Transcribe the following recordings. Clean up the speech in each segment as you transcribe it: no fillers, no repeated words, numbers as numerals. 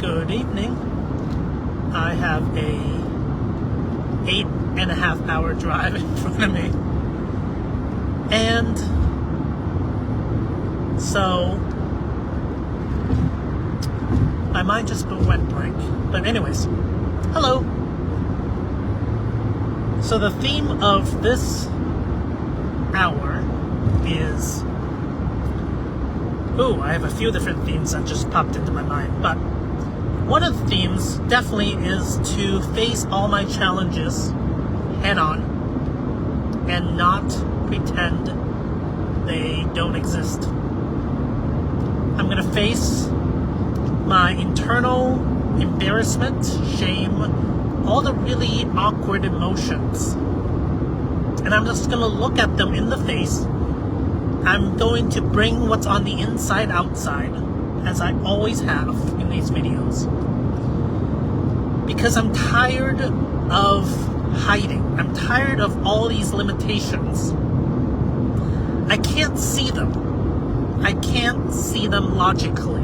Good evening. I have a 8.5-hour drive in front of me. And so my mind just went blank. But anyways, hello. So the theme of this hour is... I have a few different themes that just popped into my mind. But one of the themes definitely is to face all my challenges head on and not pretend they don't exist. I'm going to face my internal embarrassment, shame, all the really awkward emotions. And I'm just going to look at them in the face. I'm going to bring what's on the inside outside, as I always have in these videos. Because I'm tired of hiding. I'm tired of all these limitations. I can't see them. I can't see them logically.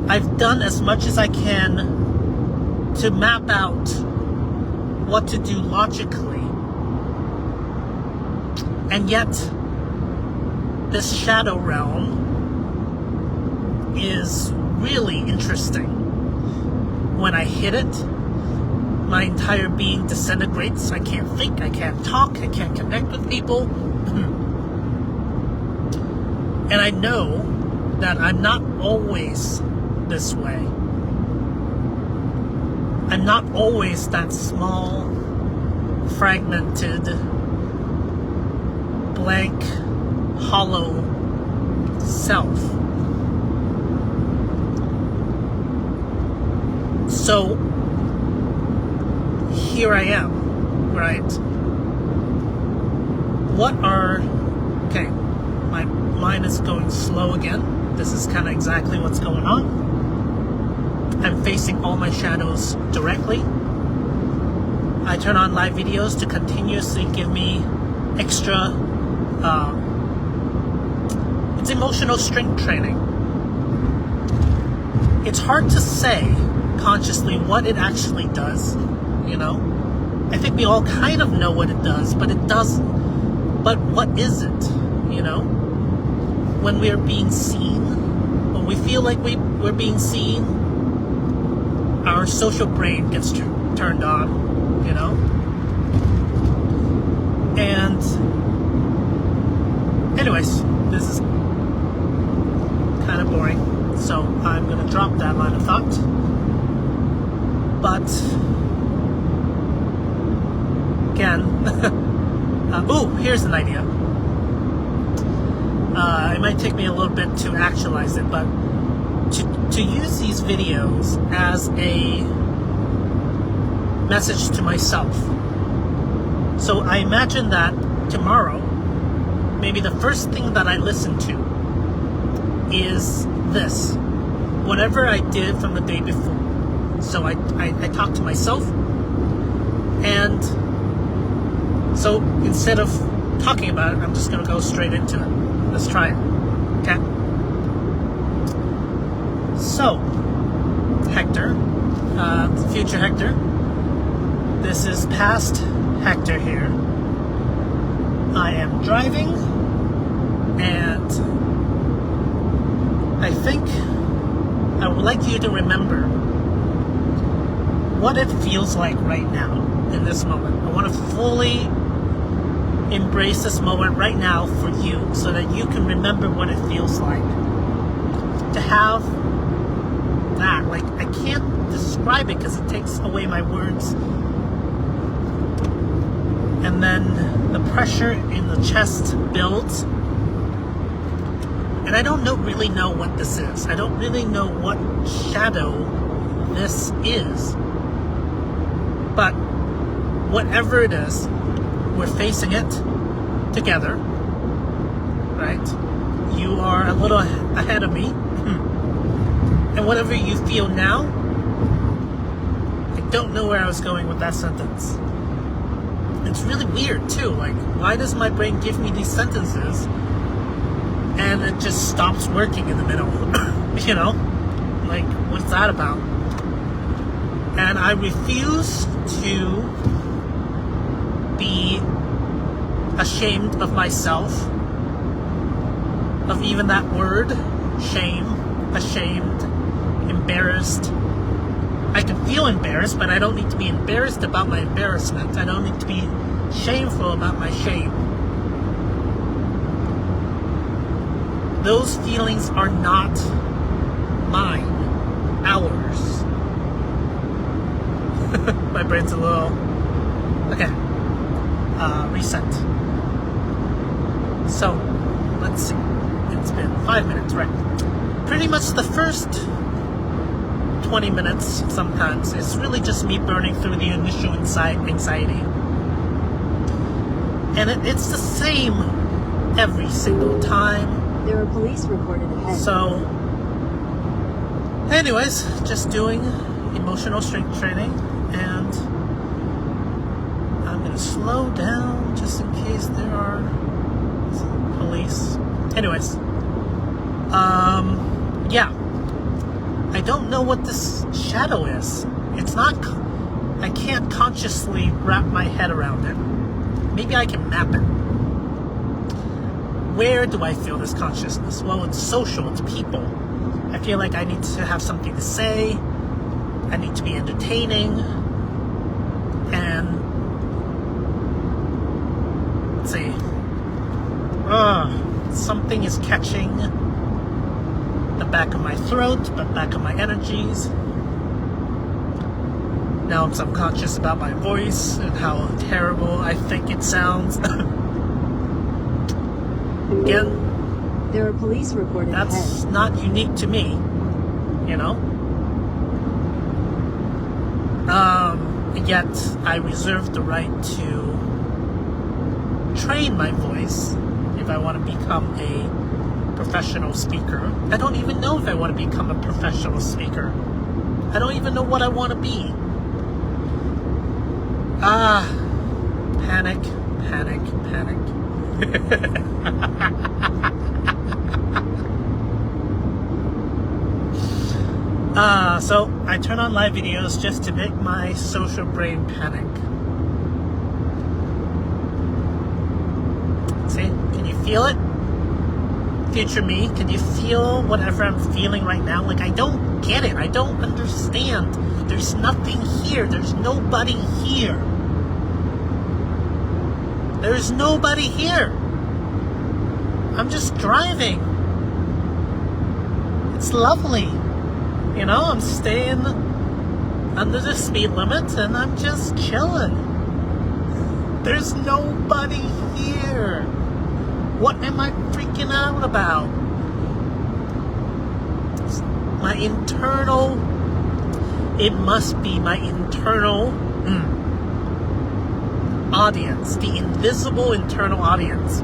I've done as much as I can to map out what to do logically. And yet, this shadow realm is really interesting. When I hit it, my entire being disintegrates. I can't think, I can't talk, I can't connect with people. And I know that I'm not always this way. I'm not always that small, fragmented, blank, hollow self. So here I am, right? Okay, my mind is going slow again. This is kind of exactly what's going on. I'm facing all my shadows directly. I turn on live videos to continuously give me extra it's emotional strength training. It's hard to say consciously what it actually does, you know? I think we all kind of know what it does, but it doesn't. But what is it, you know? When we're being seen, when we feel like we're being seen, our social brain gets turned on, you know? And anyways, this is kind of boring, so I'm going to drop that line of thought. But again, here's an idea. It might take me a little bit to actualize it, but to use these videos as a message to myself. So I imagine that tomorrow, maybe the first thing that I listen to is this, whatever I did from the day before. So I talk to myself, and so instead of talking about it, I'm just going to go straight into it. Let's try it. Okay? So, Hector, future Hector, this is past Hector here. I am driving, and I think I would like you to remember what it feels like right now in this moment. I want to fully embrace this moment right now for you so that you can remember what it feels like to have that. Like, I can't describe it because it takes away my words. And then the pressure in the chest builds. And I don't really know what this is. I don't really know what shadow this is. But whatever it is, we're facing it together, right? You are a little ahead of me. And whatever you feel now, I don't know where I was going with that sentence. It's really weird too. Like, why does my brain give me these sentences and it just stops working in the middle? You know? Like, what's that about? And I refuse to be ashamed of myself, of even that word, shame, ashamed, embarrassed. I can feel embarrassed, but I don't need to be embarrassed about my embarrassment. I don't need to be shameful about my shame. Those feelings are not mine, ours. My brain's a little... Okay. Reset. So, let's see. It's been 5 minutes, right? Pretty much the first 20 minutes, sometimes, it's really just me burning through the initial anxiety. And it's the same every single time. There are police reported ahead. So, anyways, just doing emotional strength training, and I'm going to slow down just in case there are police. Anyways, yeah. I don't know what this shadow is. It's not, I can't consciously wrap my head around it. Maybe I can map it. Where do I feel this consciousness? Well, it's social, it's people. I feel like I need to have something to say. I need to be entertaining. And, let's see. Something is catching the back of my throat, the back of my energies. Now I'm subconscious about my voice and how terrible I think it sounds. Again, there are police reported that's ahead. not unique to me, you know? Yet I reserve the right to train my voice if I want to become a professional speaker. I don't even know if I want to become a professional speaker. I don't even know what I want to be. Panic, panic, panic. So I turn on live videos just to make my social brain panic. See, can you feel it? Future me, can you feel whatever I'm feeling right now? Like, I don't get it. I don't understand. There's nothing here. There's nobody here. There's nobody here. I'm just driving. It's lovely. You know, I'm staying under the speed limit and I'm just chilling. There's nobody here. What am I freaking out about? My internal, it must be my internal audience, the invisible internal audience.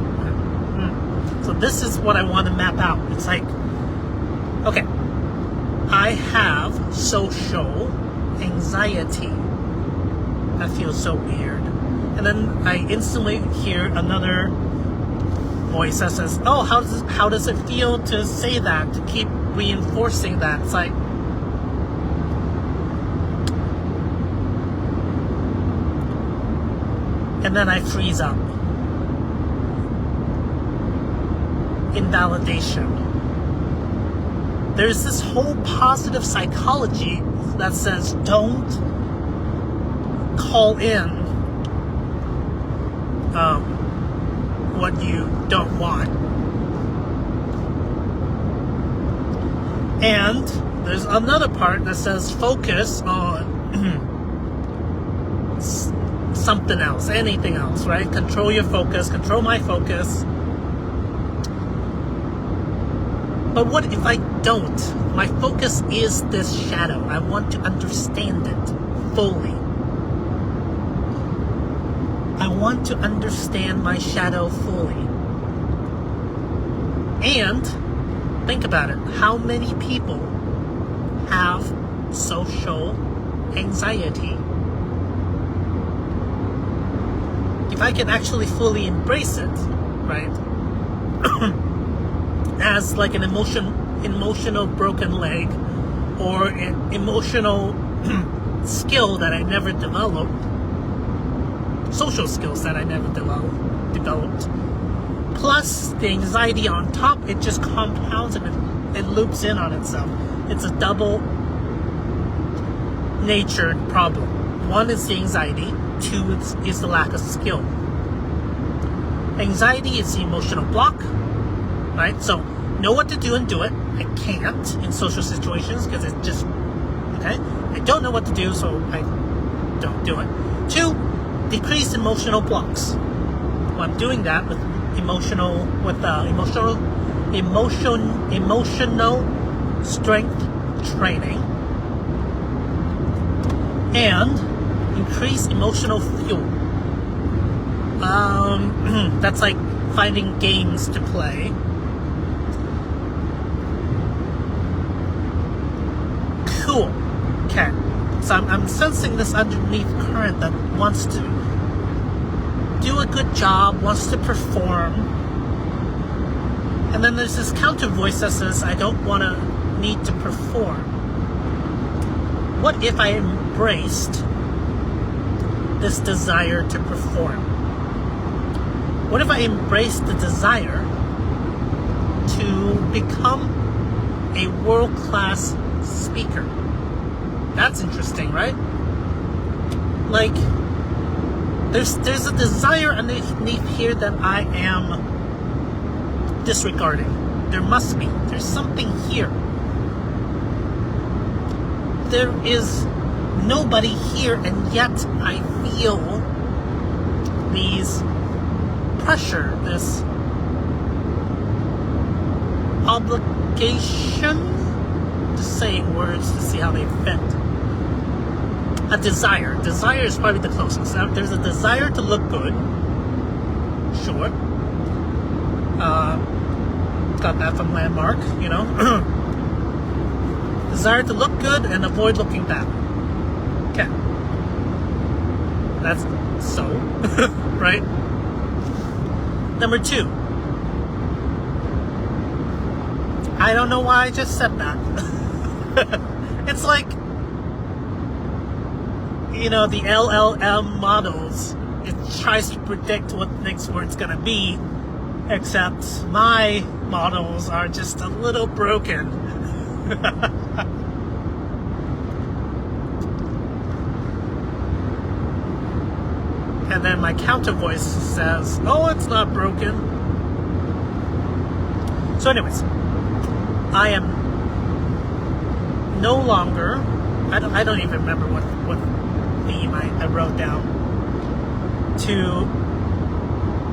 So this is what I want to map out. It's like, okay, I have social anxiety. That feels so weird. And then I instantly hear another voice that says, oh, how does it feel to say that, to keep reinforcing that? It's like, and then I freeze up. Invalidation. There's this whole positive psychology that says don't call in what you don't want. And there's another part that says focus on something else, anything else, right? Control your focus, control my focus. But what if I don't? My focus is this shadow. I want to understand it fully. I want to understand my shadow fully. And think about it. How many people have social anxiety? If I can actually fully embrace it, right? As like an emotional broken leg, or an emotional skill that I never developed, social skills that I never developed, plus the anxiety on top, it just compounds and it loops in on itself. It's a double natured problem. One is the anxiety, two is the lack of skill. Anxiety is the emotional block, right? So know what to do and do it. I can't in social situations because it's just, okay? I don't know what to do, so I don't do it. Two, decrease emotional blocks. Well, I'm doing that with emotional strength training, and increase emotional fuel. That's like finding games to play. Cool. Okay. So I'm sensing this underneath current that wants to do a good job, wants to perform. And then there's this counter voice that says, I don't want to need to perform. What if I embraced this desire to perform? What if I embraced the desire to become a world-class speaker? That's interesting, right? Like, there's a desire underneath here that I am disregarding. There must be. There's something here. There is nobody here, and yet I feel these pressure, this obligation, just saying words to see how they fit. A desire. Desire is probably the closest. Now, there's a desire to look good. Sure. Got that from Landmark, you know. Desire to look good and avoid looking bad. Okay. That's so, right? Number two. I don't know why I just said that. It's like, you know, the LLM models, it tries to predict what the next word's gonna be, except my models are just a little broken. And then my counter voice says, oh, it's not broken. So anyways, I am no longer, I don't even remember what theme I wrote down, to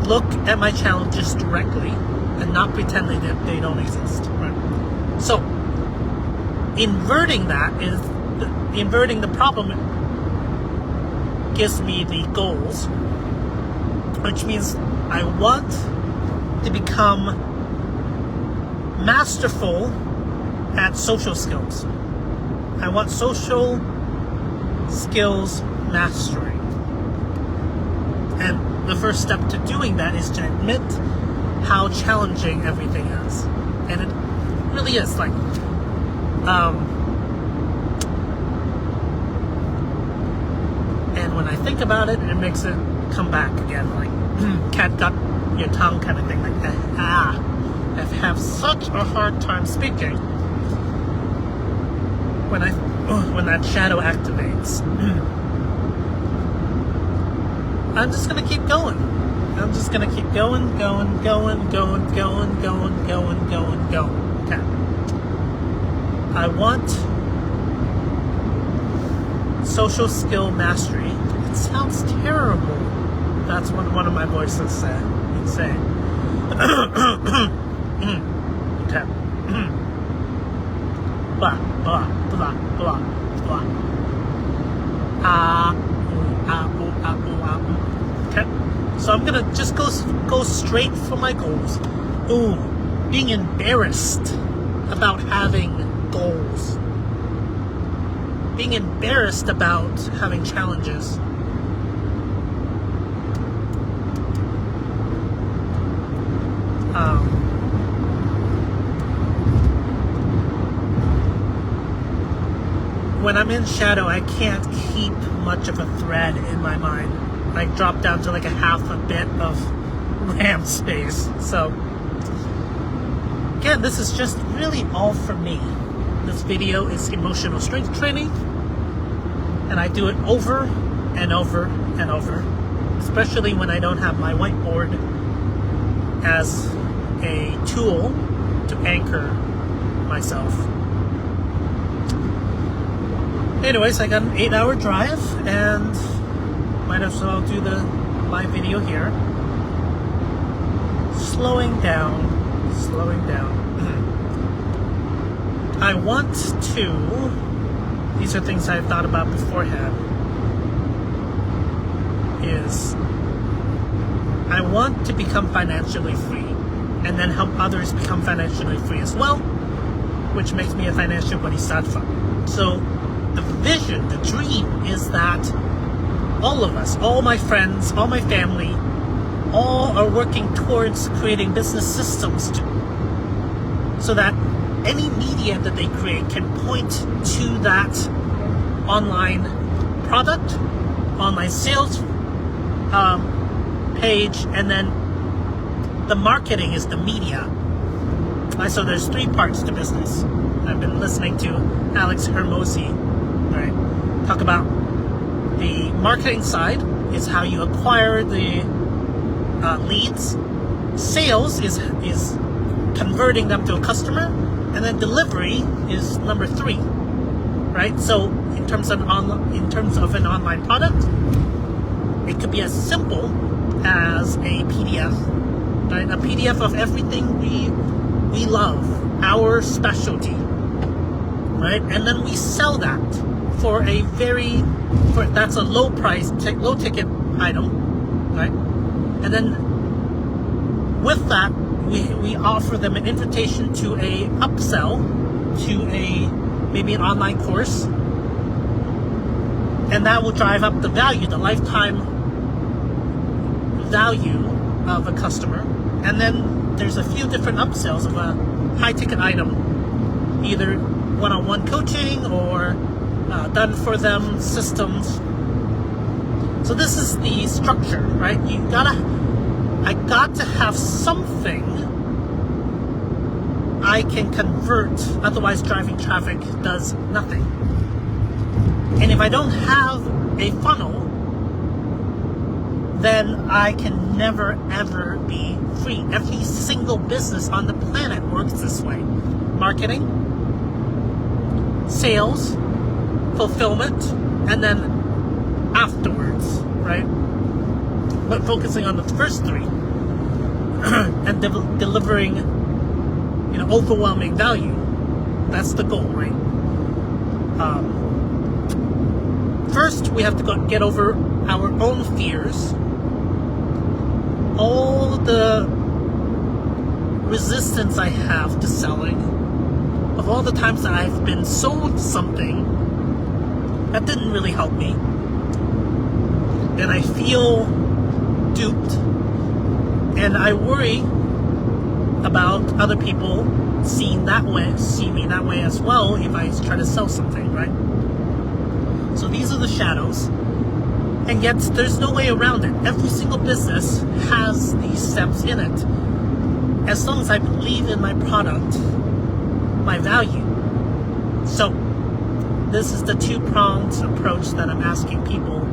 look at my challenges directly and not pretend they don't exist. Right? So, inverting the problem gives me the goals, which means I want to become masterful at social skills. I want social skills mastery. And the first step to doing that is to admit how challenging everything is. And it really is, like, and when I think about it, it makes it come back again, like, cat got your tongue kind of thing, like that. I have such a hard time speaking when that shadow activates. I'm just gonna keep going. I'm just gonna keep going. Okay. I want social skill mastery. It sounds terrible. That's what one of my voices say. Okay. Blah, blah, blah, blah, blah. Okay. So I'm gonna just go straight for my goals. Ooh, being embarrassed about having goals. Being embarrassed about having challenges. when I'm in shadow, I can't keep much of a thread in my mind. I drop down to like a half a bit of RAM space. So again, this is just really all for me. This video is emotional strength training, and I do it over and over and over, especially when I don't have my whiteboard as a tool to anchor myself. Anyways, I got an 8-hour drive, and might as well do my video here. Slowing down. I want to, these are things I've thought about beforehand, is I want to become financially free and then help others become financially free as well, which makes me a financial bodhisattva. So the vision, the dream is that all of us, all my friends, all my family, all are working towards creating business systems so that any media that they create can point to that online product, online sales page, and then the marketing is the media. So there's 3 parts to business. I've been listening to Alex Hermosi, right, talk about the marketing side is how you acquire the leads. Sales is converting them to a customer, and then delivery is number 3, right? So in terms of an online product, it could be as simple as a PDF, right? A PDF of everything we love, our specialty, right? And then we sell that for that's a low price, low ticket item, right? And then with that, we offer them an invitation to a upsell to maybe an online course, and that will drive up the value, the lifetime value of a customer. And then there's a few different upsells of a high ticket item, either one-on-one coaching or done for them systems. So this is the structure, right? I got to have something I can convert, otherwise driving traffic does nothing. And if I don't have a funnel, then I can never ever be free. Every single business on the planet works this way. Marketing, sales, fulfillment, and then afterwards, right? But focusing on the first 3 and delivering, overwhelming value. That's the goal, right? First, we have to get over our own fears, all the resistance I have to selling, of all the times that I've been sold something that didn't really help me, and I feel duped, and I worry about other people see me that way as well if I try to sell something, right? So these are the shadows, and yet there's no way around it. Every single business has these steps in it, as long as I believe in my product, my value. So this is the 2-pronged approach that I'm asking people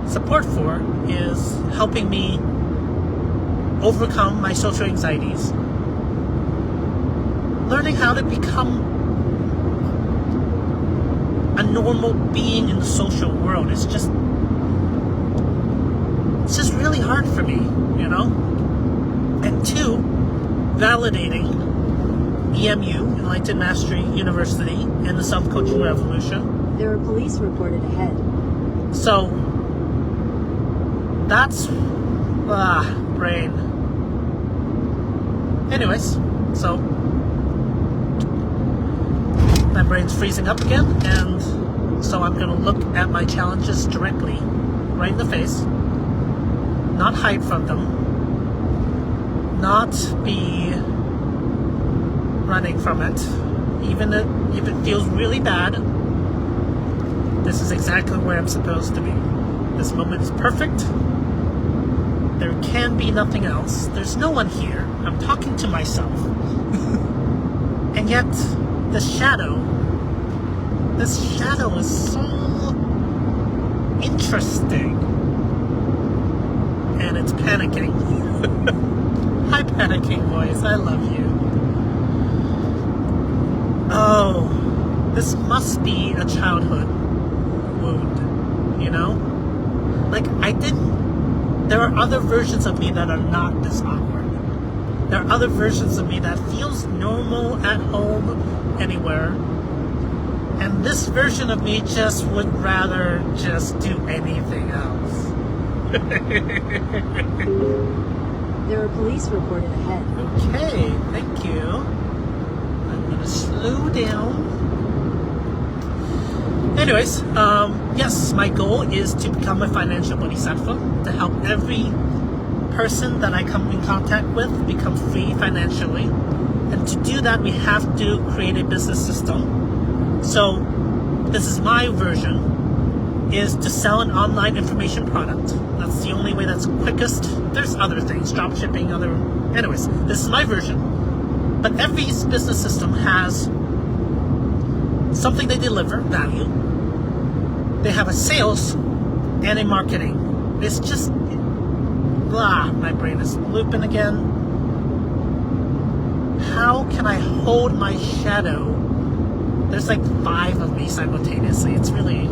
support for, is helping me overcome my social anxieties, learning how to become a normal being in the social world. It's just really hard for me, And 2, validating EMU, Enlightened Mastery University, and the self-coaching revolution. There are police reported ahead. So that's brain. Anyways, so my brain's freezing up again, and so I'm going to look at my challenges directly, right in the face, not hide from them, not be running from it, even if it feels really bad. This is exactly where I'm supposed to be. This moment is perfect. There can be nothing else. There's no one here. I'm talking to myself. And yet, this shadow is so interesting. And it's panicking. Hi, panicking voice. I love you. Oh, this must be a childhood wound, you know? Like, there are other versions of me that are not this awkward. There are other versions of me that feels normal at home, anywhere. And this version of me just would rather just do anything else. There are police reported ahead. Okay, thank you. I'm gonna slow down. Anyways, yes, my goal is to become a financial bodhisattva, to help every person that I come in contact with become free financially. And to do that, we have to create a business system. So, this is my version, is to sell an online information product. That's the only way that's quickest. There's other things, drop shipping, anyways, this is my version. But every business system has something they deliver, value. They have a sales and a marketing. It's just, blah, my brain is looping again. How can I hold my shadow? There's like 5 of me simultaneously. It's really,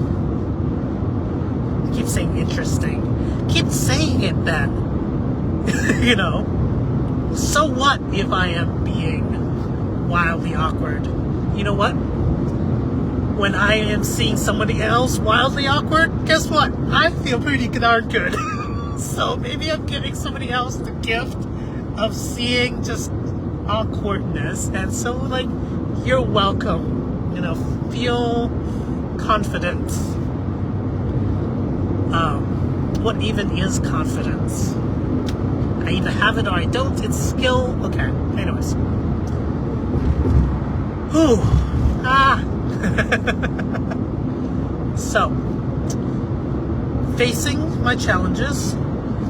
I keep saying interesting. Keep saying it then. You know? So what if I am being wildly awkward? You know what? When I am seeing somebody else wildly awkward, guess what? I feel pretty darn good. So maybe I'm giving somebody else the gift of seeing just awkwardness. And so, like, you're welcome. You know, feel confident. What even is confidence? I either have it or I don't. It's skill. Okay. Anyways. Whew. So, facing my challenges.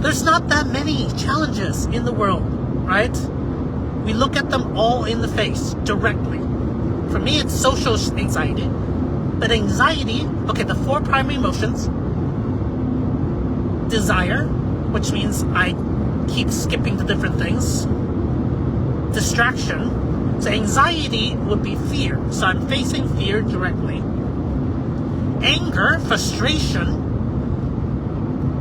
There's not that many challenges in the world, right? We look at them all in the face, directly. For me, it's social anxiety. But anxiety, okay, the 4 primary emotions. Desire, which means I keep skipping to different things. Distraction. So anxiety would be fear. So I'm facing fear directly. Anger, frustration.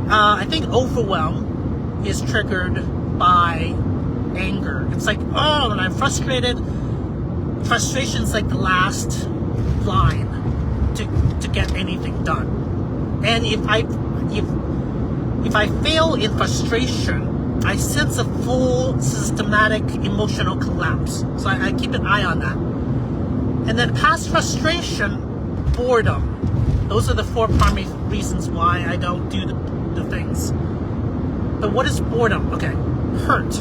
I think overwhelm is triggered by anger. It's like, oh, when I'm frustrated, frustration's like the last line to get anything done. And if I fail in frustration, I sense a full systematic emotional collapse. So I keep an eye on that. And then past frustration, boredom. Those are the 4 primary reasons why I don't do the things. But what is boredom? Okay, hurt.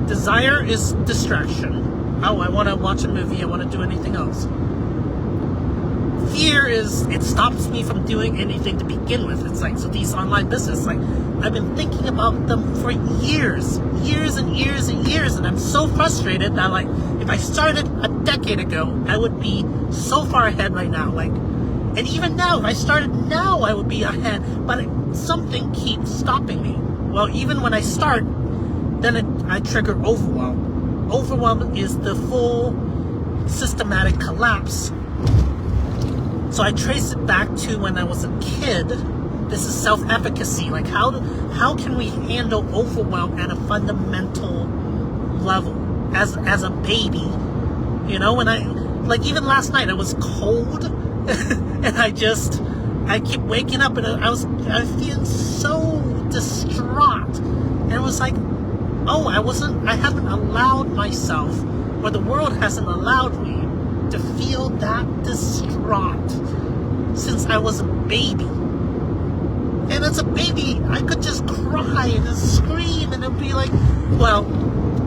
Desire is distraction. Oh, I want to watch a movie. I want to do anything else. Fear is, it stops me from doing anything to begin with. It's like, so these online business, like, I've been thinking about them for years and years and years, and I'm so frustrated that, like, if I started a decade ago, I would be so far ahead right now. Like, and even now, if I started now, I would be ahead, but something keeps stopping me. Well, even when I start, then I trigger overwhelm. Overwhelm is the full systematic collapse. So I trace it back to when I was a kid. This is self-efficacy. Like, how can we handle overwhelm at a fundamental level as a baby? You know, when even last night I was cold and I keep waking up and I was feeling so distraught. And it was like, oh, I haven't allowed myself, or the world hasn't allowed me to feel that distraught since I was a baby. And as a baby, I could just cry and just scream, and it'd be like, well,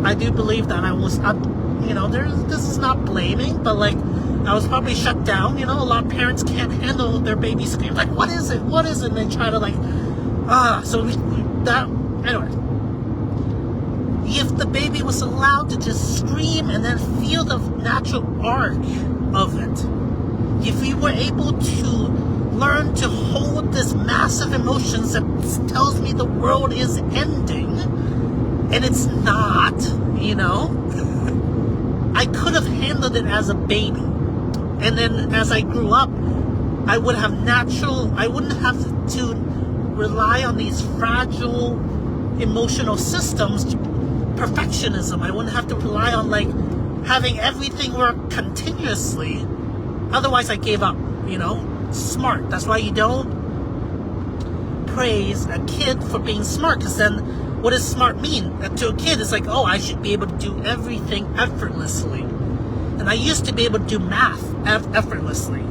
I do believe that I was, this is not blaming, but like, I was probably shut down. You know, a lot of parents can't handle their baby scream. Like, what is it? What is it? And they try to anyway. If the baby was allowed to just scream and then feel the natural arc of it, if we were able to learn to hold this massive emotions that tells me the world is ending, and it's not, you know, I could have handled it as a baby. And then as I grew up, I wouldn't have to rely on these fragile emotional systems, perfectionism. I wouldn't have to rely on like having everything work continuously. Otherwise I gave up, you know. Smart. That's why you don't praise a kid for being smart, because then what does smart mean? To a kid, it's like, oh, I should be able to do everything effortlessly. And I used to be able to do math effortlessly.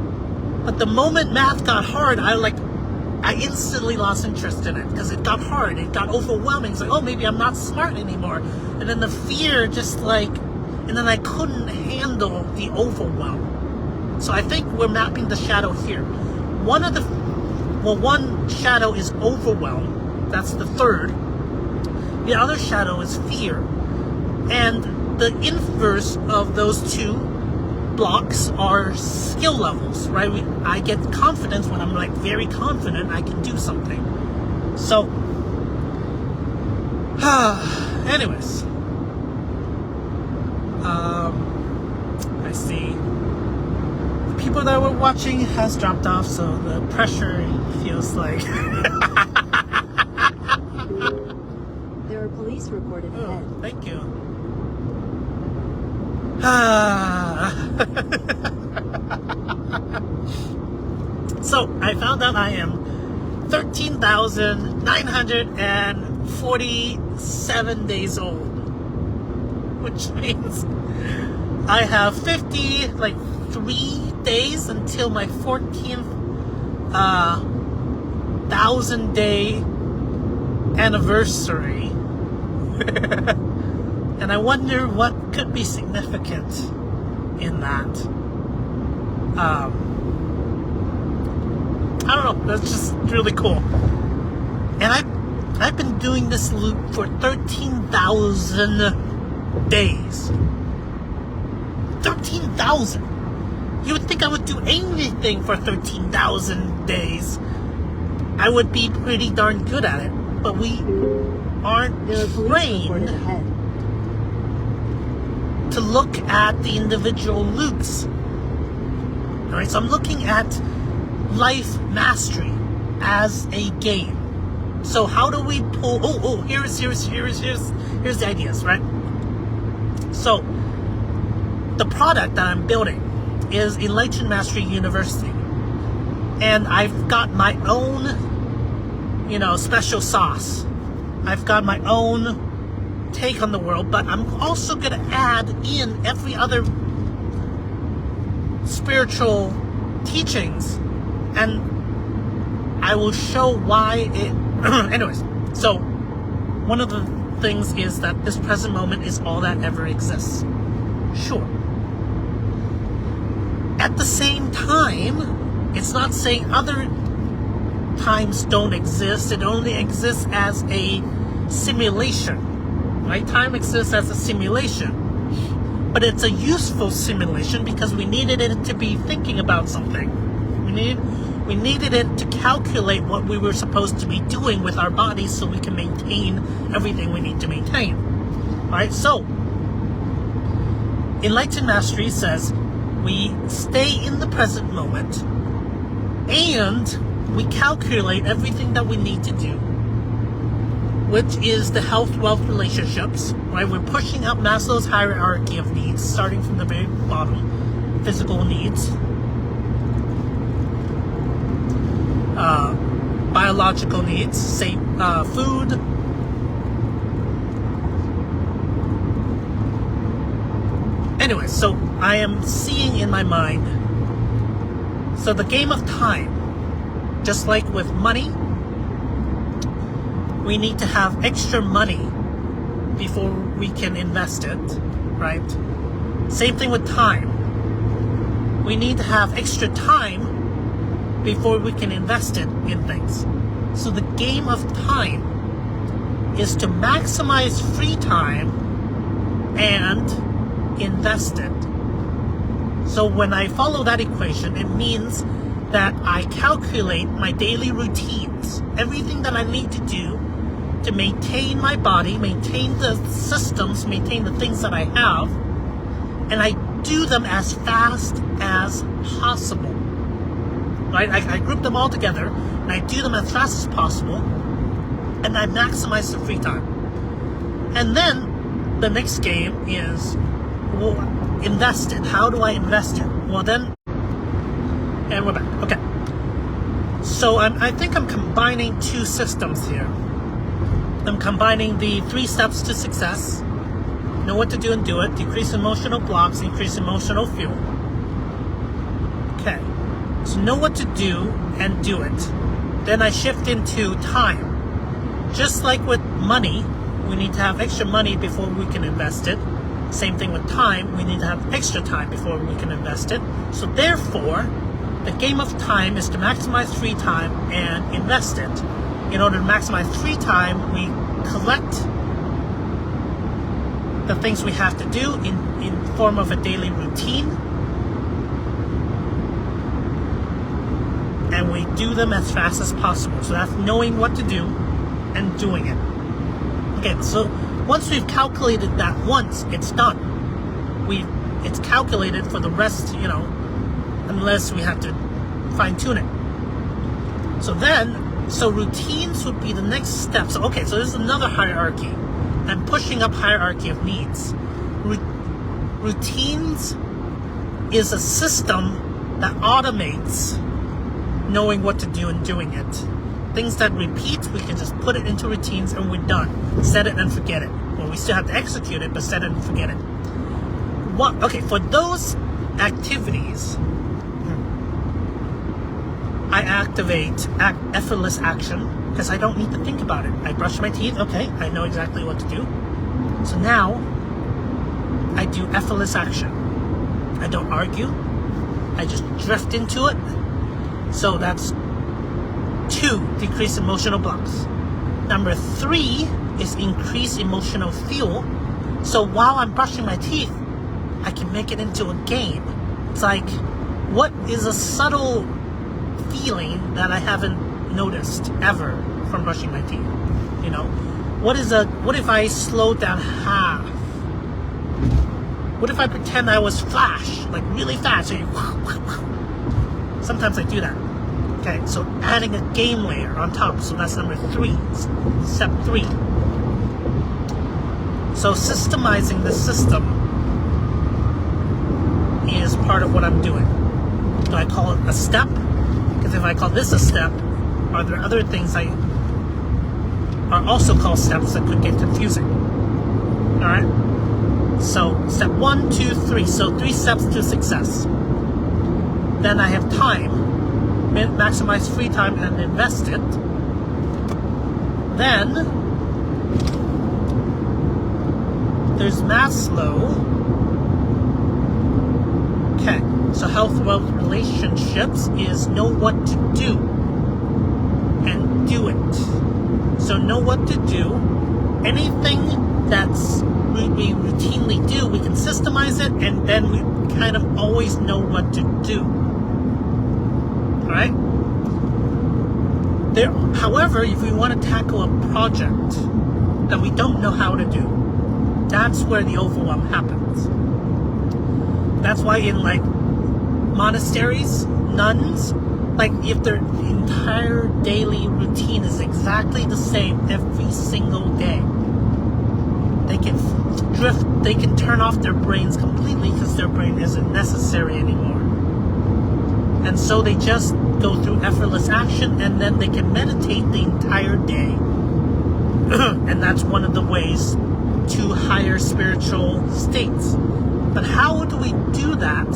But the moment math got hard, I instantly lost interest in it, because it got hard. It got overwhelming. It's like, oh, maybe I'm not smart anymore. And then the fear and then I couldn't handle the overwhelm. So I think we're mapping the shadow here. One shadow is overwhelm. That's the third. The other shadow is fear. And the inverse of those two blocks are skill levels, right? I get confidence when I'm like very confident I can do something. So, anyways. I see. People that were watching has dropped off, so the pressure feels like There are police reported ahead. Thank you. So I found out I am 13,947 days old, which means I have 3 days until my 14th 1,000-day anniversary. And I wonder what could be significant in that. I don't know, that's just really cool. And I've been doing this loop for 13,000 days. 13,000! You would think I would do anything for 13,000 days. I would be pretty darn good at it. But we aren't trained to look at the individual loops. Alright, so I'm looking at life mastery as a game. So how do we pull... here's the ideas, right? So, the product that I'm building is Enlightened Mastery University. And I've got my own, special sauce. I've got my own take on the world, but I'm also going to add in every other spiritual teachings, and I will show why it... Anyways, so one of the things is that this present moment is all that ever exists. Sure. At the same time, it's not saying other times don't exist. It only exists as a simulation. Right? Time exists as a simulation. But it's a useful simulation because we needed it to be thinking about something. We needed it to calculate what we were supposed to be doing with our bodies so we can maintain everything we need to maintain. Right? So, Enlightened Mastery says we stay in the present moment and we calculate everything that we need to do, which is the health, wealth, relationships, right? We're pushing up Maslow's hierarchy of needs, starting from the very bottom, physical needs, biological needs, say, food, anyway, so I am seeing in my mind, so the game of time, just like with money, we need to have extra money before we can invest it, right? Same thing with time. we need to have extra time before we can invest it in things. So the game of time is to maximize free time and invest it. So when I follow that equation, it means that I calculate my daily routines, everything that I need to do to maintain my body, maintain the systems, maintain the things that I have, and I do them as fast as possible. Right? I group them all together, and I do them as fast as possible, and I maximize the free time. And then the next game is, well, invest it. How do I invest it? Well then, and we're back. Okay. So I think I'm combining two systems here. I'm combining the 3 steps to success. Know what to do and do it. Decrease emotional blocks, increase emotional fuel. Okay. So know what to do and do it. Then I shift into time. Just like with money, we need to have extra money before we can invest it. Same thing with time, we need to have extra time before we can invest it. So therefore, the game of time is to maximize free time and invest it. In order to maximize free time, we collect the things we have to do in form of a daily routine. And we do them as fast as possible. So that's knowing what to do and doing it. Okay, so once we've calculated that once, it's done. It's calculated for the rest, unless we have to fine-tune it. So routines would be the next step. So okay, so there's another hierarchy. I'm pushing up hierarchy of needs. Routines is a system that automates knowing what to do and doing it. Things that repeat, we can just put it into routines and we're done. Set it and forget it. Well, we still have to execute it, but set it and forget it. Okay, for those activities, I activate effortless action because I don't need to think about it. I brush my teeth, okay, I know exactly what to do. So now, I do effortless action. I don't argue. I just drift into it. So that's 2, decrease emotional blocks. Number 3 is increase emotional fuel. So while I'm brushing my teeth, I can make it into a game. It's like, what is a subtle feeling that I haven't noticed ever from brushing my teeth? What if I slow down half? What if I pretend I was Flash, like really fast? Sometimes I do that. Okay, so adding a game layer on top. So that's number 3, step 3. So systemizing the system is part of what I'm doing. Do I call it a step? Because if I call this a step, are there other things I are also called steps that could get confusing? Alright? So step 1, 2, 3. So 3 steps to success. Then I have time. Maximize free time and invest it. Then there's Maslow. Okay, so health, wealth, relationships is know what to do and do it. So know what to do. Anything that's we routinely do, we can systemize it, and then we kind of always know what to do. Right? However, if we want to tackle a project that we don't know how to do, that's where the overwhelm happens. That's why in monasteries, nuns, if their entire daily routine is exactly the same every single day, they can drift, they can turn off their brains completely because their brain isn't necessary anymore. And so they just go through effortless action, and then they can meditate the entire day. And that's one of the ways to higher spiritual states. But how do we do that?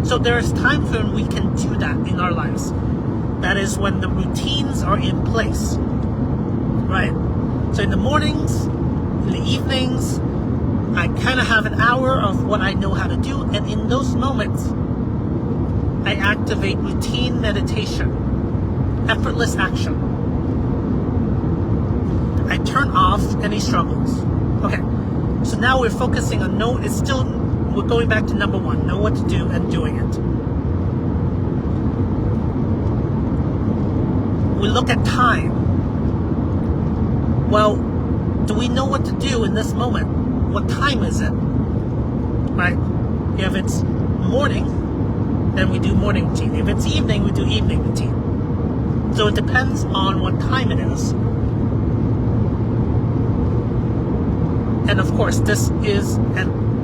So there's times when we can do that in our lives. That is when the routines are in place. Right? So in the mornings, in the evenings, I kind of have an hour of what I know how to do, and in those moments, I activate routine meditation, effortless action. I turn off any struggles. Okay, so now we're focusing on we're going back to number one, know what to do and doing it. We look at time. Well, do we know what to do in this moment? What time is it? Right? If it's morning, then we do morning routine. If it's evening, we do evening routine. So it depends on what time it is. And of course, this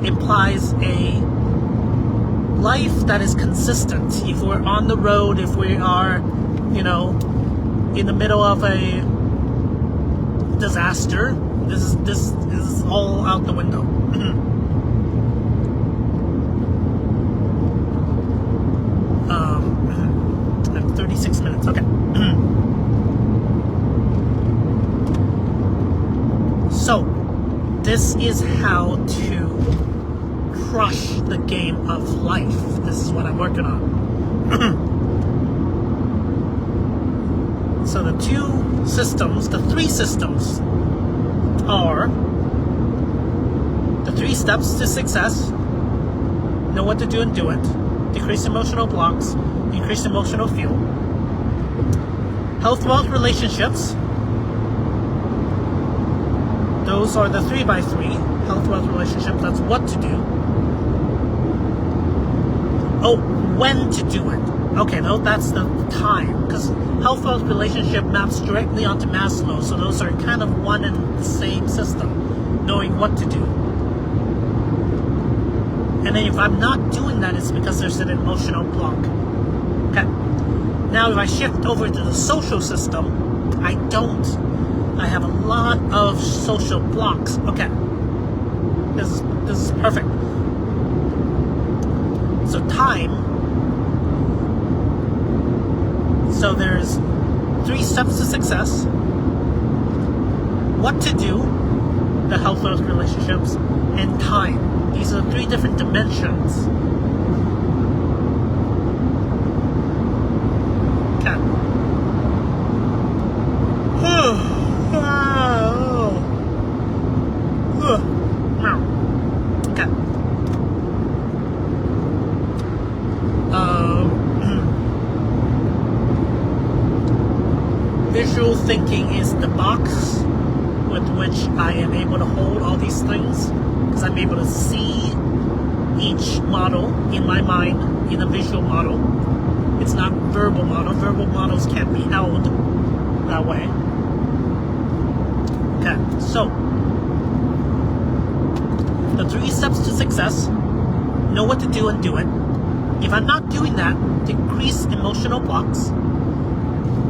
implies a life that is consistent. If we're on the road, if we are, in the middle of a disaster, this is all out the window. I have 36 minutes. Okay. So, this is how to crush the game of life. This is what I'm working on. So the three systems are the 3 steps to success. Know what to do and do it. Decrease emotional blocks. Increase emotional fuel. Health, wealth, relationships. Those are the 3x3. Health, wealth, relationships. That's what to do. Oh, when to do it. Okay, no, that's the time. Because health, wealth, relationship maps directly onto Maslow. So those are kind of one and the same system. Knowing what to do. And then if I'm not doing that, it's because there's an emotional block. Okay. Now if I shift over to the social system, I have a lot of social blocks. Okay. This is perfect. So time. So there's 3 steps to success. What to do, the health, wealth, relationships, and time. These are 3 different dimensions. Okay. Okay. Visual thinking is the box with which I am able to hold all these things, because I'm able to see each model in my mind in a visual model. It's not verbal model. Verbal models can't be held that way. Okay, so the 3 steps to success. Know what to do and do it. If I'm not doing that, decrease emotional blocks,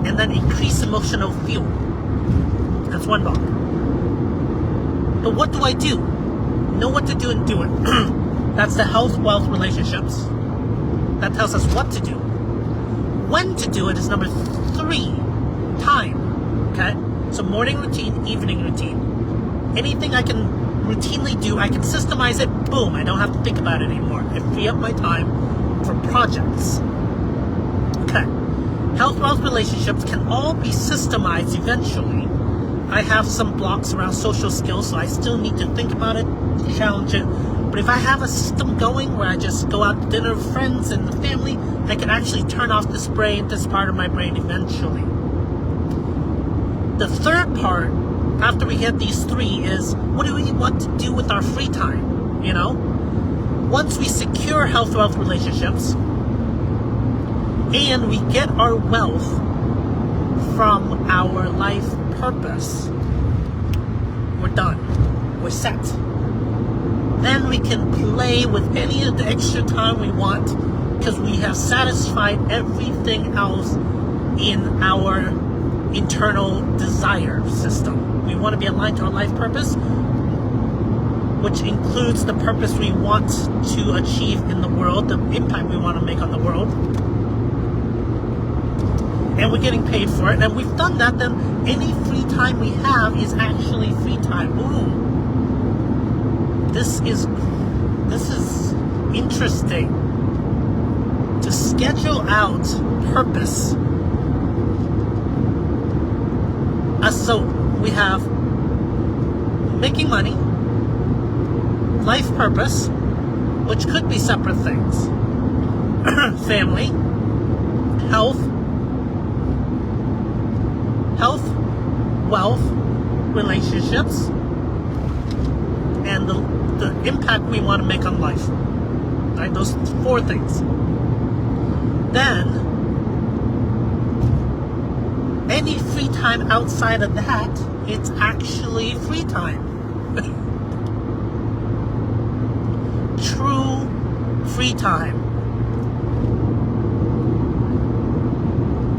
and then increase emotional fuel. That's 1 block. But what do I do? Know what to do and do it. That's the health, wealth, relationships. That tells us what to do. When to do it is number 3, time. Okay? So morning routine, evening routine. Anything I can routinely do, I can systemize it, boom, I don't have to think about it anymore. I free up my time for projects. Okay. Health, wealth, relationships can all be systemized eventually. I have some blocks around social skills, so I still need to think about it, challenge it. But if I have a system going where I just go out to dinner with friends and the family, I can actually turn off this part of my brain eventually. The third part, after we hit these 3, is what do we want to do with our free time? Once we secure health, wealth, relationships, and we get our wealth from our life purpose, we're done. We're set. Then we can play with any of the extra time we want, because we have satisfied everything else in our internal desire system. We want to be aligned to our life purpose, which includes the purpose we want to achieve in the world, the impact we want to make on the world. And we're getting paid for it, and we've done that, then any free time we have is actually free time. Ooh. This is interesting to schedule out purpose. So we have making money, life purpose, which could be separate things, family, health, wealth, relationships, and the impact we want to make on life. Right? Those 4 things. Then, any free time outside of that, it's actually free time. True free time.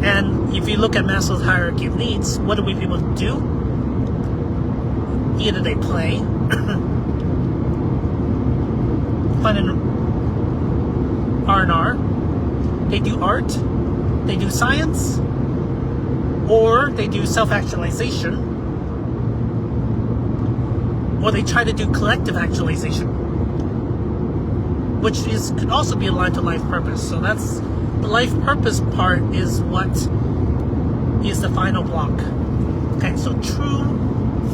And if you look at Maslow's hierarchy of needs, what do we people do? Either they play, fun and R&R, they do art, they do science, or they do self-actualization, or they try to do collective actualization, which could also be aligned to life purpose. So that's the life purpose part is what is the final block. Okay, so true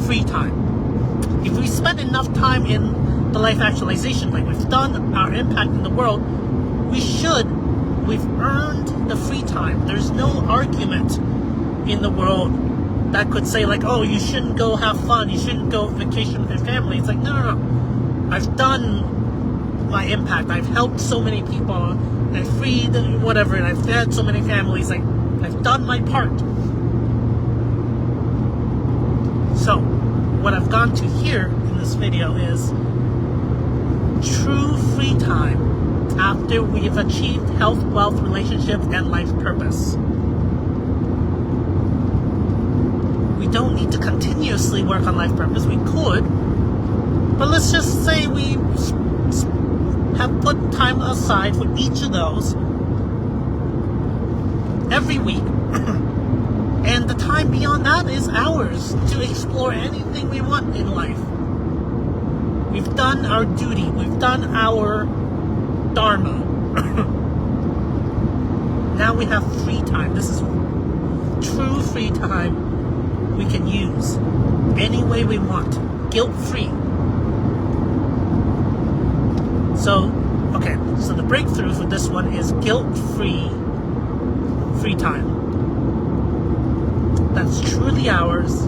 free time. If we spend enough time in the life actualization, like we've done our impact in the world, we've earned the free time. There's no argument in the world that could say like, oh, you shouldn't go have fun, you shouldn't go vacation with your family. It's like, no. I've done my impact. I've helped so many people. I've freed whatever, and I've fed so many families. Like, I've done my part. So, what I've gone to here in this video is true free time after we've achieved health, wealth, relationship, and life purpose. We don't need to continuously work on life purpose. We could, but let's just say we have put time aside for each of those every week. And the time beyond that is ours to explore anything we want in life. We've done our duty. We've done our dharma. Now we have free time. This is true free time we can use any way we want, guilt-free. So the breakthrough for this one is guilt-free free time. That's truly ours.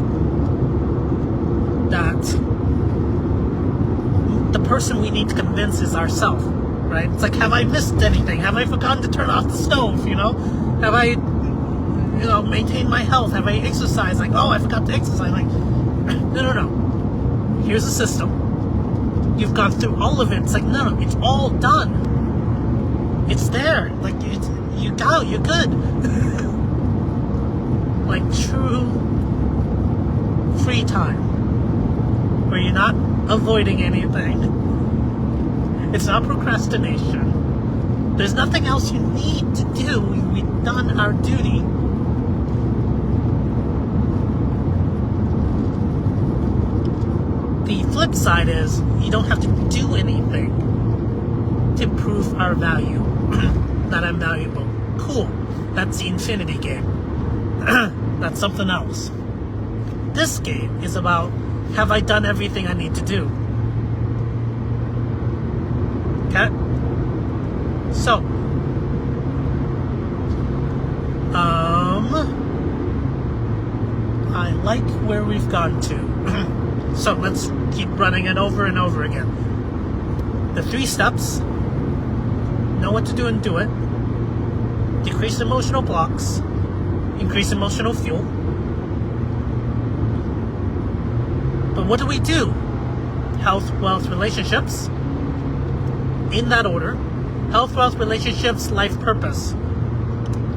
That the person we need to convince is ourselves, right? It's like, have I missed anything? Have I forgotten to turn off the stove, Have I, maintained my health? Have I exercised? Like, oh, I forgot to exercise. Like, no. Here's a system. You've gone through all of it. It's like, no, it's all done. It's there. Like, you got it. You're good. Like true free time, where you're not avoiding anything. It's not procrastination. There's nothing else you need to do. We've done our duty. The flip side is you don't have to do anything to prove our value, that I'm valuable. Cool. That's the infinity game. That's something else. This game is about, have I done everything I need to do? Okay? So, I like where we've gone to. So let's keep running it over and over again. The 3 steps. Know what to do and do it. Decrease emotional blocks. Increase emotional fuel. But what do we do? Health, wealth, relationships. In that order. Health, wealth, relationships, life purpose.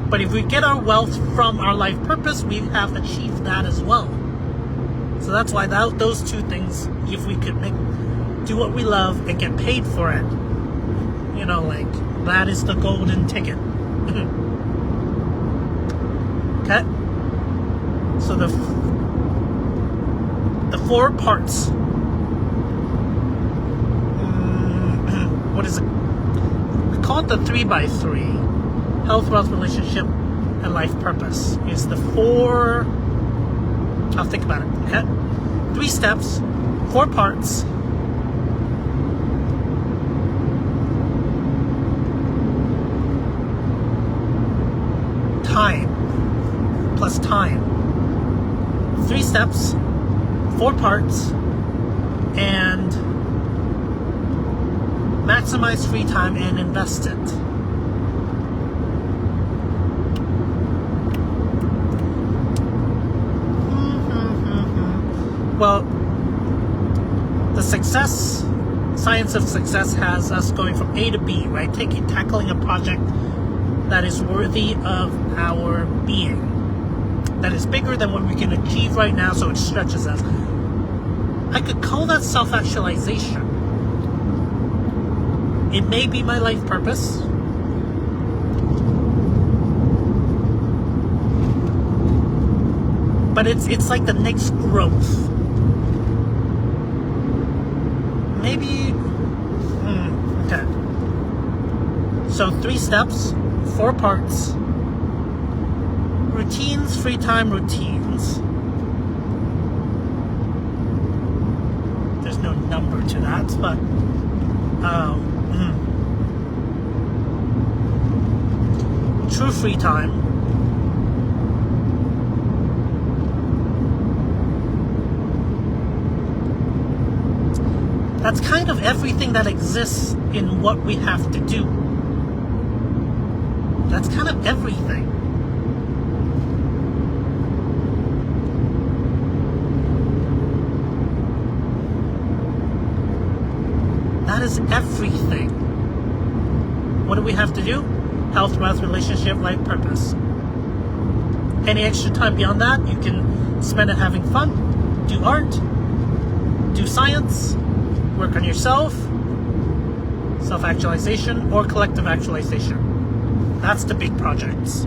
But if we get our wealth from our life purpose, we have achieved that as well. So that's why those 2 things, if we could do what we love and get paid for it, that is the golden ticket. Okay? So the 4 parts. What is it? We call it the 3x3. health, wealth, relationship, and life purpose is the 4. I'll think about it. Okay, 3 steps, 4 parts. Time plus time. 3 steps, 4 parts, and maximize free time and invest it. Well, the science of success has us going from A to B, right? Tackling a project that is worthy of our being, that is bigger than what we can achieve right now, so it stretches us. I could call that self-actualization. It may be my life purpose. But it's like the next growth. Maybe, okay. So 3 steps, 4 parts. Routines, free time routines. There's no number to that, but true free time. That's kind of everything that exists in what we have to do. That's kind of everything. That is everything. What do we have to do? Health, wealth, relationship, life purpose. Any extra time beyond that, you can spend it having fun, do art, do science, work on yourself, self-actualization, or collective actualization. That's the big projects.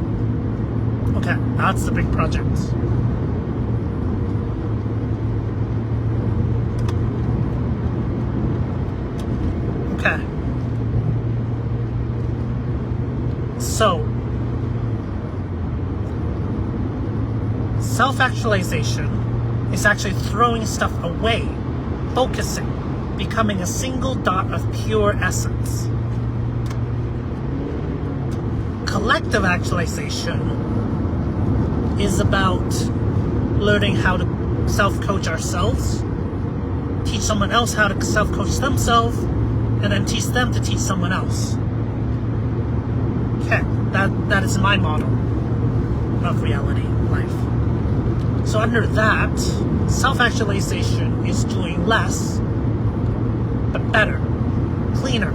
Okay, that's the big projects. Okay. So, self-actualization is actually throwing stuff away, focusing, becoming a single dot of pure essence. Collective actualization is about learning how to self-coach ourselves, teach someone else how to self-coach themselves, and then teach them to teach someone else. Okay, that is my model of reality, life. So under that, self-actualization is doing less, but better, cleaner.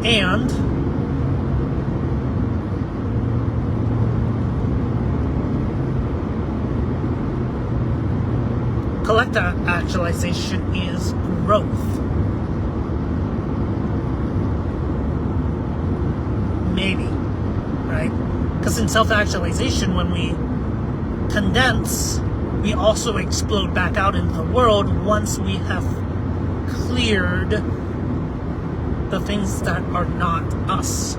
And collective actualization is growth. Maybe, right? Because in self-actualization, when we condense, we also explode back out into the world once we have cleared the things that are not us.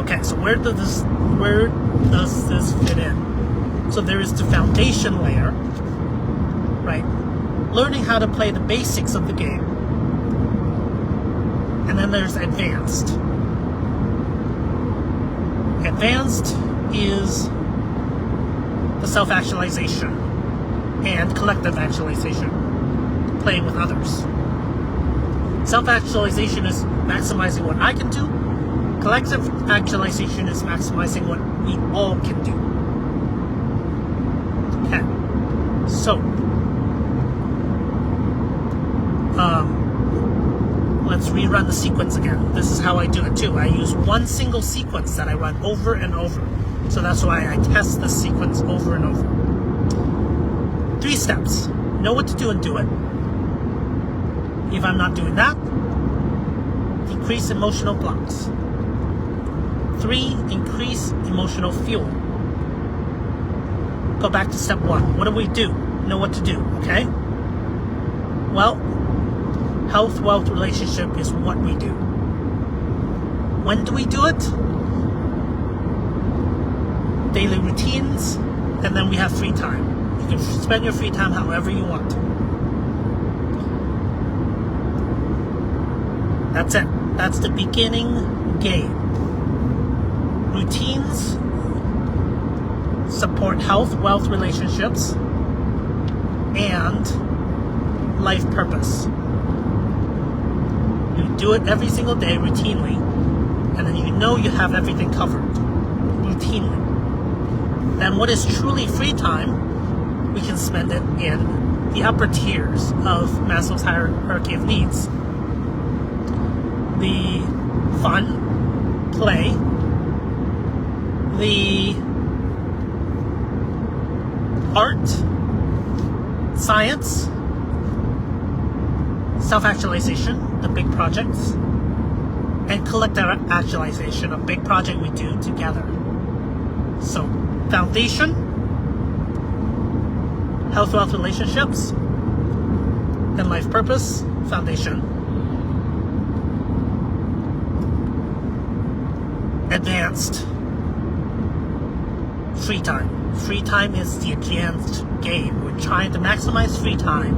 Okay, so where does this fit in? So there is the foundation layer, right? Learning how to play the basics of the game. And then there's advanced. Advanced is the self-actualization and collective actualization, playing with others. Self-actualization is maximizing what I can do. Collective actualization is maximizing what we all can do. Okay. So, let's rerun the sequence again. This is how I do it too. I use one single sequence that I run over and over. So that's why I test the sequence over and over. 3 steps. Know what to do and do it. If I'm not doing that, decrease emotional blocks. 3, increase emotional fuel. Go back to step 1. What do we do? Know what to do, okay? Well, Health, wealth, relationship is what we do. When do we do it? Daily routines, and then we have free time. You can spend your free time however you want. That's it. That's the beginning game. Routines support health, wealth, relationships, and life purpose. You do it every single day routinely, and then you know you have everything covered routinely. Then what is truly free time, we can spend it in the upper tiers of Maslow's hierarchy of needs. The fun, play, the art, science, self-actualization, the big projects, and collective actualization, a big project we do together. So, foundation, health, wealth, relationships, and life purpose, foundation. Advanced, free time. Free time is the advanced game. We're trying to maximize free time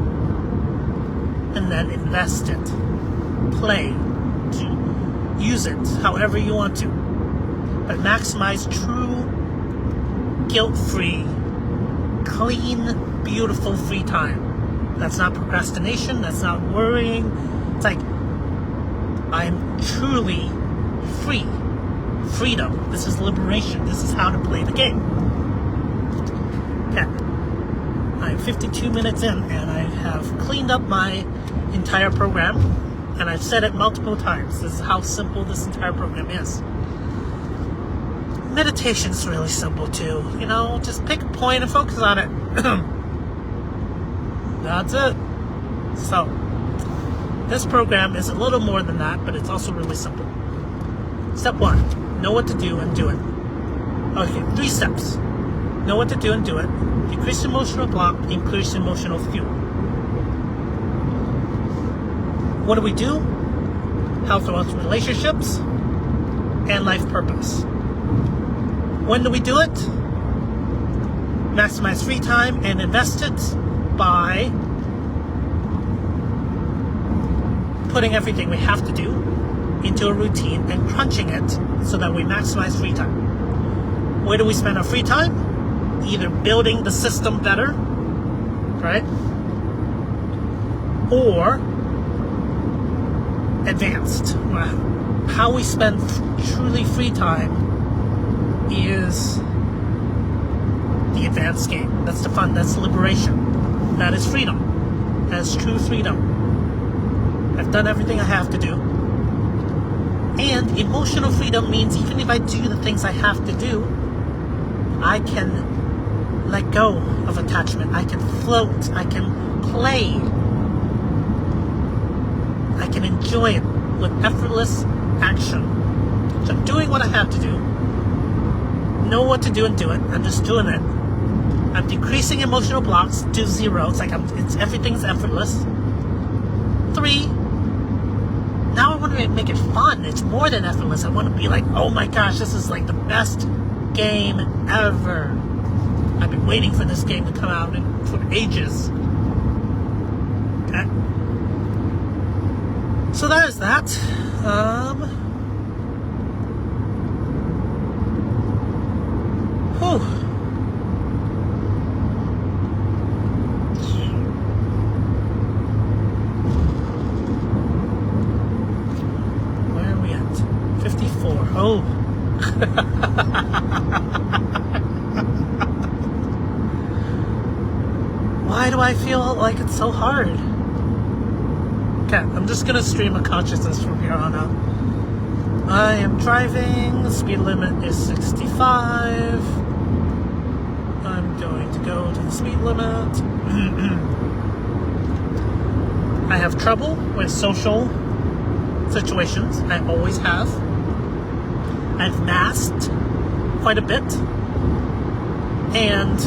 and then invest it, play, to use it however you want to, but maximize true, guilt-free, clean, beautiful free time. That's not procrastination, that's not worrying. It's like, I'm truly free. Freedom. This is liberation. This is how to play the game. Okay. I'm 52 minutes in, and I have cleaned up my entire program, and I've said it multiple times. This is how simple this entire program is. Meditation's really simple too. You know, just pick a point and focus on it. That's it. So, this program is a little more than that, but it's also really simple. Step 1, know what to do and do it. Okay, 3 steps. Know what to do and do it. Decrease emotional block, increase emotional fuel. What do we do? Health, wealth, relationships, and life purpose. When do we do it? Maximize free time and invest it by putting everything we have to do into a routine and crunching it so that we maximize free time. Where do we spend our free time? Either building the system better, right? Or advanced. How we spend truly free time is the advanced game. That's the fun. That's liberation. That is freedom. That is true freedom. I've done everything I have to do. And emotional freedom means even if I do the things I have to do, I can let go of attachment. I can float. I can play. I can enjoy it with effortless action. So I'm doing what I have to do. Know what to do and do it. I'm just doing it. I'm decreasing emotional blocks to 0. It's like everything's effortless. 3. Now I want to make it fun. It's more than effortless. I want to be like, oh my gosh, this is like the best game ever. I've been waiting for this game to come out for ages. Okay. So that is that. Whew. Where are we at? 54. Oh. Why do I feel like it's so hard? Okay, I'm just gonna stream of consciousness from here on out. I am driving, the speed limit is 65. I'm going to go to the speed limit. I have trouble with social situations. I always have. I've masked quite a bit. And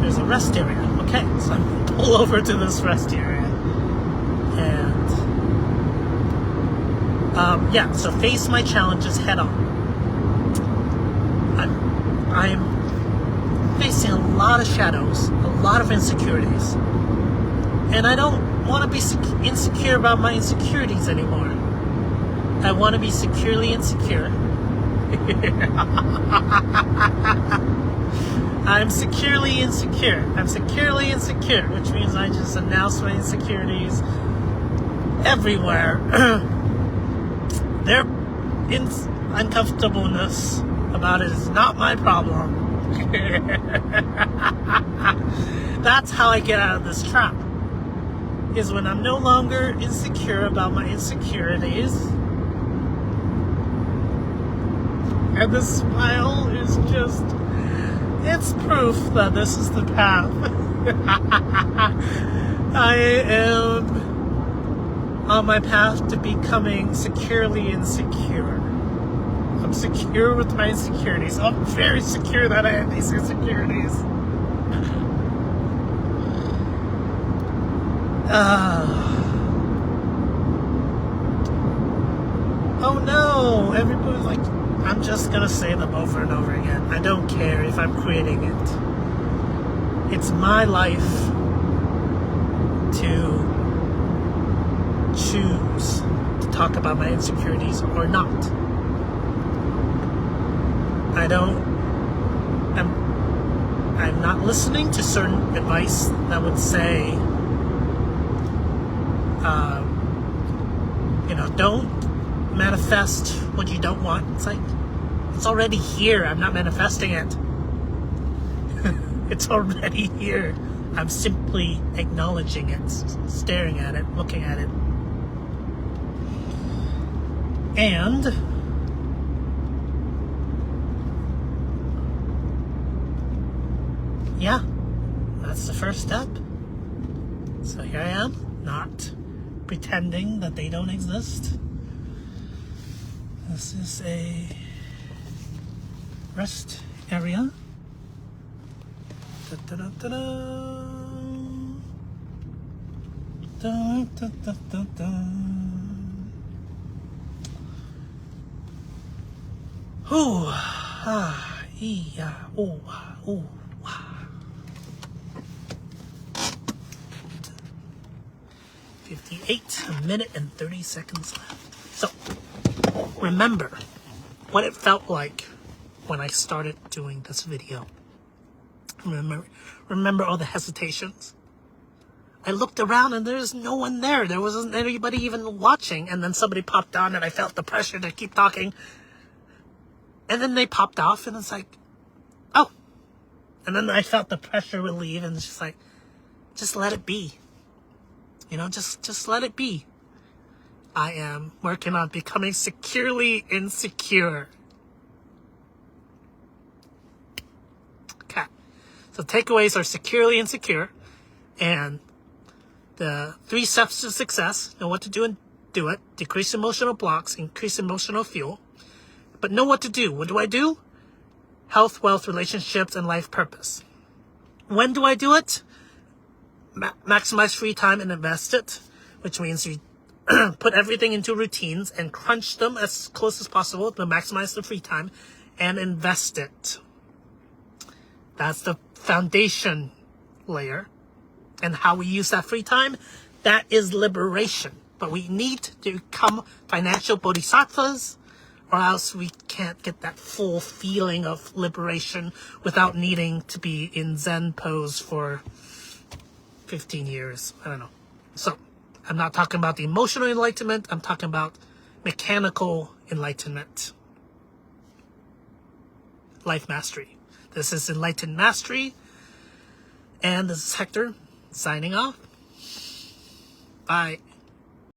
there's a rest area. Okay, so I'm pull over to this rest area. And yeah, so face my challenges head on. I'm facing a lot of shadows, a lot of insecurities. And I don't want to be insecure about my insecurities anymore. I want to be securely insecure. I'm securely insecure. I'm securely insecure, which means I just announce my insecurities everywhere. Their uncomfortableness about it is not my problem. That's how I get out of this trap. Is when I'm no longer insecure about my insecurities. And the smile is just, it's proof that this is the path. I am on my path to becoming securely insecure. I'm secure with my insecurities. I'm very secure that I have these insecurities. Oh no, everybody's like, I'm just gonna say them over and over again. I don't care if I'm creating it. It's my life to choose to talk about my insecurities or not. I'm not listening to certain advice that would say, don't manifest what you don't want. It's like, it's already here. I'm not manifesting it. It's already here. I'm simply acknowledging it, staring at it, looking at it. And yeah, that's the first step. So here I am, not pretending that they don't exist. This is a rest area. Ooh, ah, yeah, ooh, ooh. 58, a minute and 30 seconds left. So, remember what it felt like when I started doing this video. Remember all the hesitations? I looked around and there's no one there. There wasn't anybody even watching. And then somebody popped on and I felt the pressure to keep talking. And then they popped off and it's like, oh. And then I felt the pressure relieve and it's just like, just let it be. Just let it be. I am working on becoming securely insecure. Okay. So takeaways are securely insecure. And the 3 steps to success. Know what to do and do it. Decrease emotional blocks. Increase emotional fuel. But know what to do. What do I do? Health, wealth, relationships, and life purpose. When do I do it? Maximize free time and invest it, which means you put everything into routines and crunch them as close as possible to maximize the free time and invest it. That's the foundation layer. And how we use that free time, that is liberation. But we need to become financial bodhisattvas, or else we can't get that full feeling of liberation without needing to be in Zen pose for 15 years. I don't know. So, I'm not talking about the emotional enlightenment. I'm talking about mechanical enlightenment. Life mastery. This is Enlightened Mastery. And this is Hector signing off. Bye.